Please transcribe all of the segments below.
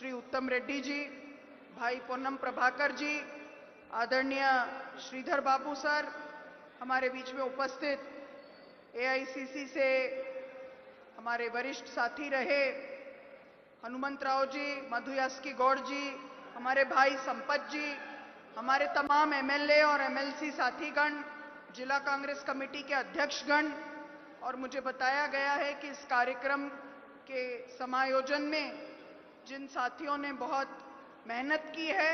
श्री उत्तम रेड्डी जी, भाई पोन्नम प्रभाकर जी, आदरणीय श्रीधर बाबू सर, हमारे बीच में उपस्थित एआईसीसी से हमारे वरिष्ठ साथी रहे हनुमंतराव जी, मधु यास्की गौड़ जी, हमारे भाई संपत जी, हमारे तमाम एमएलए और एमएलसी साथीगण, जिला कांग्रेस कमेटी के अध्यक्षगण, और मुझे बताया गया है कि इस कार्यक्रम के समायोजन में जिन साथियों ने बहुत मेहनत की है,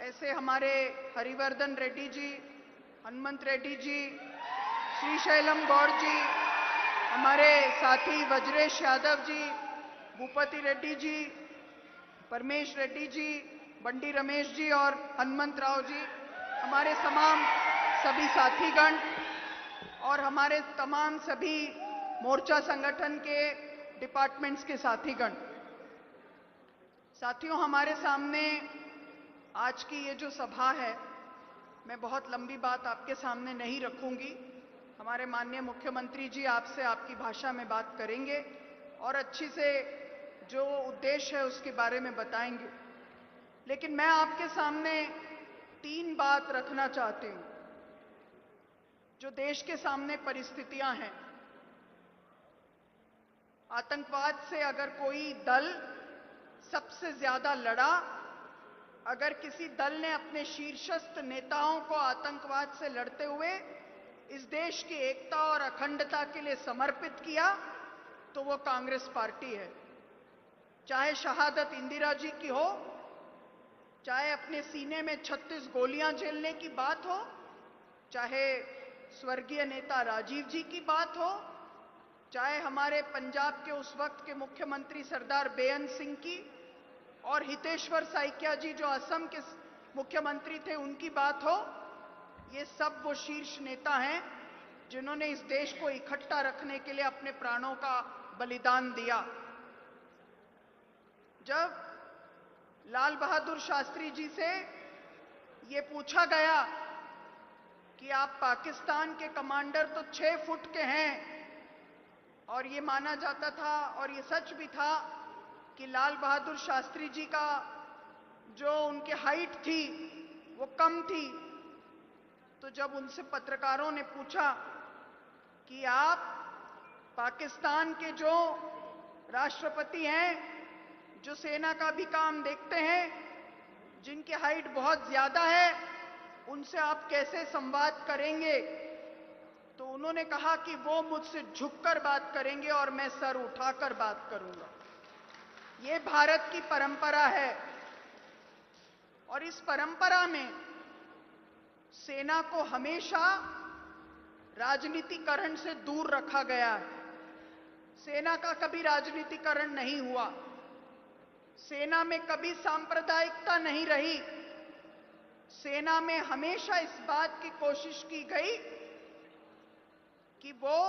ऐसे हमारे हरिवर्धन रेड्डी जी, हनुमंत रेड्डी जी, श्रीशैलम गौड़ जी, हमारे साथी वज्रेश यादव जी, भूपति रेड्डी जी, परमेश रेड्डी जी, बंडी रमेश जी और हनुमंत राव जी, हमारे तमाम सभी साथीगण और हमारे तमाम सभी मोर्चा संगठन के डिपार्टमेंट्स के साथीगण। साथियों, हमारे सामने आज की ये जो सभा है, मैं बहुत लंबी बात आपके सामने नहीं रखूंगी। हमारे माननीय मुख्यमंत्री जी आपसे आपकी भाषा में बात करेंगे और अच्छी से जो उद्देश्य है उसके बारे में बताएंगे। लेकिन मैं आपके सामने 3 बात रखना चाहती हूं जो देश के सामने परिस्थितियां हैं। आतंकवाद से अगर कोई दल सबसे ज्यादा लड़ा, अगर किसी दल ने अपने शीर्षस्थ नेताओं को आतंकवाद से लड़ते हुए इस देश की एकता और अखंडता के लिए समर्पित किया, तो वो कांग्रेस पार्टी है। चाहे शहादत इंदिरा जी की हो, चाहे अपने सीने में 36 गोलियां झेलने की बात हो, चाहे स्वर्गीय नेता राजीव जी की बात हो, चाहे हमारे पंजाब के उस वक्त के मुख्यमंत्री सरदार बेअंत सिंह की और हितेश्वर साइकिया जी जो असम के मुख्यमंत्री थे उनकी बात हो, ये सब वो शीर्ष नेता हैं जिन्होंने इस देश को इकट्ठा रखने के लिए अपने प्राणों का बलिदान दिया। जब लाल बहादुर शास्त्री जी से ये पूछा गया कि आप पाकिस्तान के कमांडर तो 6 फुट के हैं, और ये माना जाता था और ये सच भी था कि लाल बहादुर शास्त्री जी का जो उनकी हाइट थी वो कम थी, तो जब उनसे पत्रकारों ने पूछा कि आप पाकिस्तान के जो राष्ट्रपति हैं, जो सेना का भी काम देखते हैं, जिनकी हाइट बहुत ज्यादा है, उनसे आप कैसे संवाद करेंगे? तो उन्होंने कहा कि वो मुझसे झुककर बात करेंगे और मैं सर उठाकर बात करूंगा। ये भारत की परंपरा है और इस परंपरा में सेना को हमेशा राजनीतिकरण से दूर रखा गया है। सेना का कभी राजनीतिकरण नहीं हुआ, सेना में कभी सांप्रदायिकता नहीं रही। सेना में हमेशा इस बात की कोशिश की गई कि वो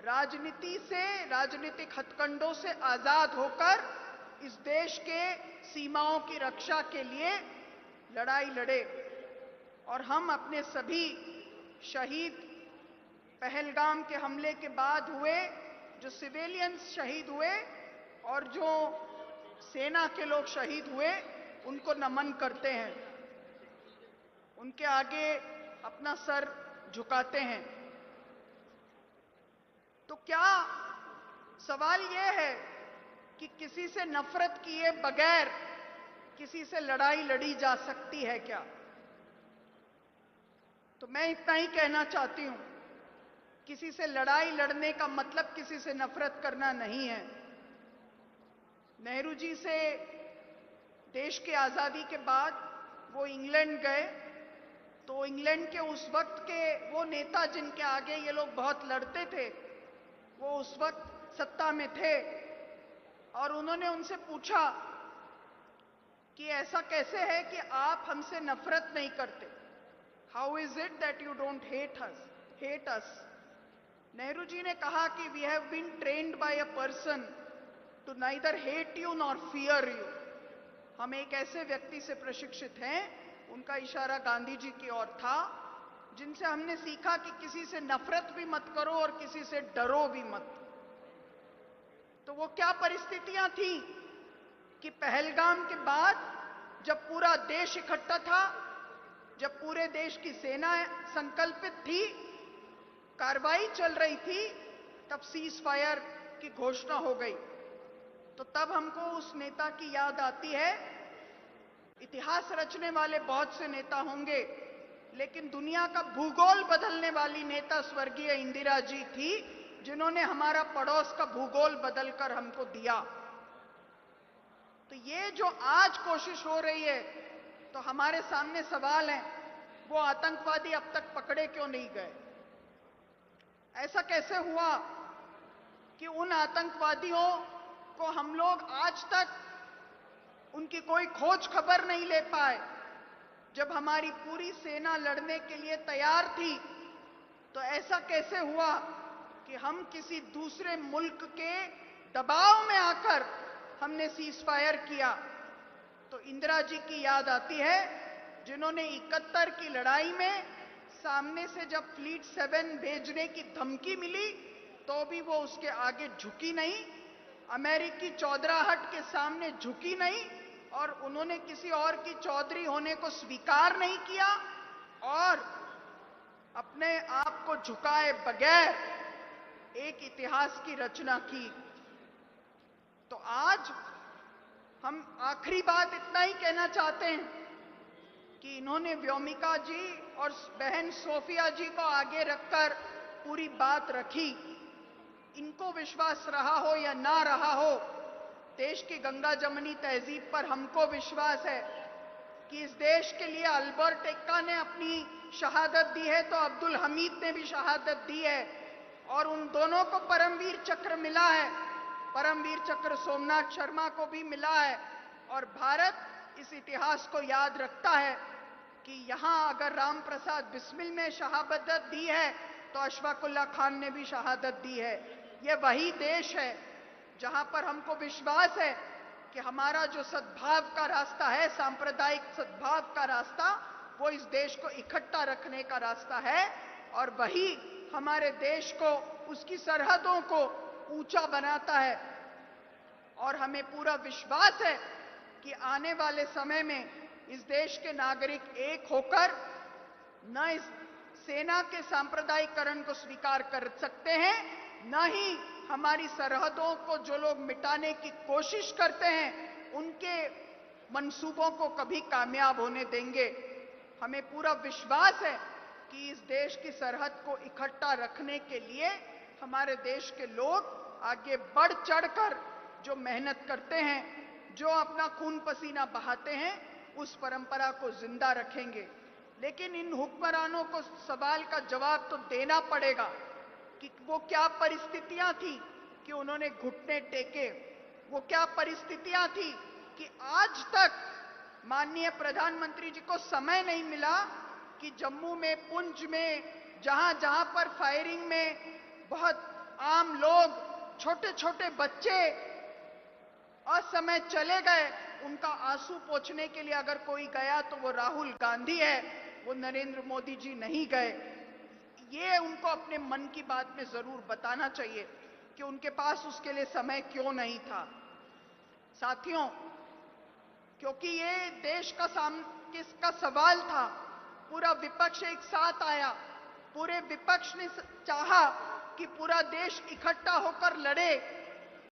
राजनीति से, राजनीतिक हथकंडों से आजाद होकर इस देश के सीमाओं की रक्षा के लिए लड़ाई लड़े। और हम अपने सभी शहीद, पहलगाम के हमले के बाद हुए जो सिविलियंस शहीद हुए और जो सेना के लोग शहीद हुए, उनको नमन करते हैं, उनके आगे अपना सर झुकाते हैं। तो क्या सवाल यह है कि किसी से नफरत किए बगैर किसी से लड़ाई लड़ी जा सकती है क्या? तो मैं इतना ही कहना चाहती हूं, किसी से लड़ाई लड़ने का मतलब किसी से नफरत करना नहीं है। नेहरू जी से देश की आजादी के बाद वो इंग्लैंड गए, तो इंग्लैंड के उस वक्त के वो नेता जिनके आगे ये लोग बहुत लड़ते थे, वो उस वक्त सत्ता में थे, और उन्होंने उनसे पूछा कि ऐसा कैसे है कि आप हमसे नफरत नहीं करते? How is it that you don't hate us? Nehru ji ने कहा कि we have been trained by a person to neither hate you nor fear you. हम एक ऐसे व्यक्ति से प्रशिक्षित हैं, उनका इशारा गांधी जी की ओर था, जिनसे हमने सीखा कि किसी से नफरत भी मत करो और किसी से डरो भी मत। तो वो क्या परिस्थितियां थी कि पहलगाम के बाद जब पूरा देश इकट्ठा था, जब पूरे देश की सेना संकल्पित थी, कार्रवाई चल रही थी, तब सीज फायर की घोषणा हो गई। तो तब हमको उस नेता की याद आती है। इतिहास रचने वाले बहुत से नेता होंगे, लेकिन दुनिया का भूगोल बदलने वाली नेता स्वर्गीय इंदिरा जी थी, जिन्होंने हमारा पड़ोस का भूगोल बदलकर हमको दिया। तो ये जो आज कोशिश हो रही है, तो हमारे सामने सवाल है, वो आतंकवादी अब तक पकड़े क्यों नहीं गए? ऐसा कैसे हुआ कि उन आतंकवादियों को हम लोग आज तक उनकी कोई खोज खबर नहीं ले पाए? जब हमारी पूरी सेना लड़ने के लिए तैयार थी, तो ऐसा कैसे हुआ कि हम किसी दूसरे मुल्क के दबाव में आकर हमने सीज फायर किया? तो इंदिरा जी की याद आती है, जिन्होंने 71 की लड़ाई में सामने से जब फ्लीट 7 भेजने की धमकी मिली, तो भी वो उसके आगे झुकी नहीं, अमेरिकी चौधराहट के सामने झुकी नहीं, और उन्होंने किसी और की चौधरी होने को स्वीकार नहीं किया, और अपने आप को झुकाए बगैर एक इतिहास की रचना की। तो आज हम आखिरी बात इतना ही कहना चाहते हैं कि इन्होंने व्योमिका जी और बहन सोफिया जी को आगे रखकर पूरी बात रखी। इनको विश्वास रहा हो या ना रहा हो, देश की गंगा जमनी तहजीब पर हमको विश्वास है कि इस देश के लिए अल्बर्ट एक्का ने अपनी शहादत दी है, तो अब्दुल हमीद ने भी शहादत दी है, और उन दोनों को परमवीर चक्र मिला है। परमवीर चक्र सोमनाथ शर्मा को भी मिला है। और भारत इस इतिहास को याद रखता है कि यहां अगर राम प्रसाद बिस्मिल ने शहादत दी है, तो अशफाकुल्ला खान ने भी शहादत दी है। यह वही देश है जहां पर हमको विश्वास है कि हमारा जो सद्भाव का रास्ता है, सांप्रदायिक सद्भाव का रास्ता, वो इस देश को इकट्ठा रखने का रास्ता है, और वही हमारे देश को, उसकी सरहदों को ऊंचा बनाता है। और हमें पूरा विश्वास है कि आने वाले समय में इस देश के नागरिक एक होकर न इस सेना के सांप्रदायिकरण को स्वीकार कर सकते हैं, न ही हमारी सरहदों को जो लोग मिटाने की कोशिश करते हैं, उनके मंसूबों को कभी कामयाब होने देंगे। हमें पूरा विश्वास है कि इस देश की सरहद को इकट्ठा रखने के लिए हमारे देश के लोग आगे बढ़ चढ़कर जो मेहनत करते हैं, जो अपना खून पसीना बहाते हैं, उस परंपरा को जिंदा रखेंगे। लेकिन इन हुक्मरानों को सवाल का जवाब तो देना पड़ेगा कि वो क्या परिस्थितियां थी कि उन्होंने घुटने टेके, वो क्या परिस्थितियां थी कि आज तक माननीय प्रधानमंत्री जी को समय नहीं मिला कि जम्मू में, पुंछ में, जहां जहां पर फायरिंग में बहुत आम लोग, छोटे छोटे बच्चे असमय चले गए, उनका आंसू पोंछने के लिए अगर कोई गया तो वो राहुल गांधी है, वो नरेंद्र मोदी जी नहीं गए। ये उनको अपने मन की बात में जरूर बताना चाहिए कि उनके पास उसके लिए समय क्यों नहीं था। साथियों, क्योंकि ये देश का किसका सवाल था, पूरा विपक्ष एक साथ आया, पूरे विपक्ष ने चाहा कि पूरा देश इकट्ठा होकर लड़े,